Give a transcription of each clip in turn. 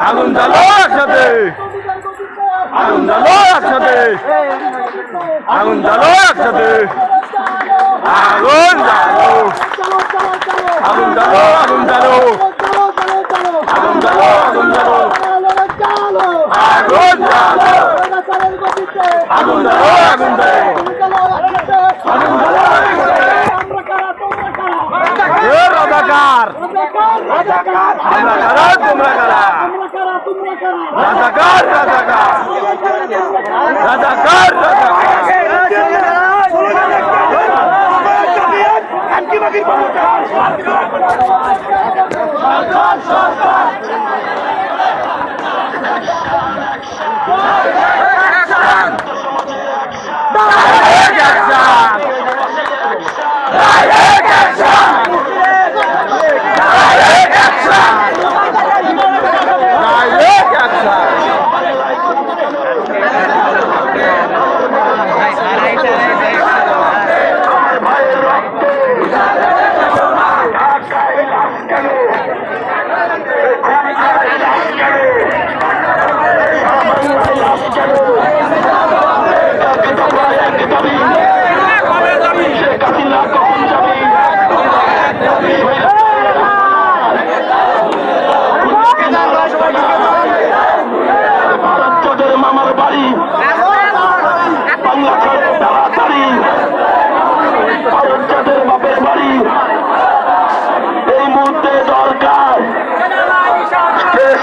আগুন জ্বালো একসাথে, আগুন জ্বালো একসাথে, আগুন জ্বালো একসাথে, আগুন জ্বালো, আগুন জ্বালো, আগুন জ্বালো, আগুন জ্বালো, আগুন জ্বালো, আগুন জ্বালো, আগুন জ্বালো, আগুন জ্বালো, আগুন জ্বালো। রাজাকার, আমরা কারা, তোমরা কারা? রাজাকার, রাজাকার, রাজাকার,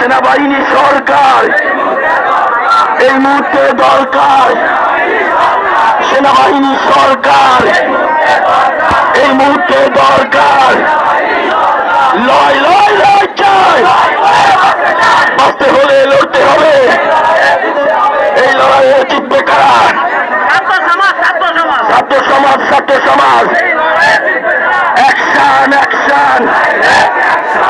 সেনাবাহিনী সরকার এই মুহূর্তে দরকার, সেনাবাহিনী সরকার এই মুহূর্তে দরকার, লয় লয় লয় চাই, বাঁচতে হলে লড়তে হবে, এই লড়াইয়ে জিতবে কারা? ছাত্র সমাজ, ছাত্র সমাজ, ছাত্র সমাজ।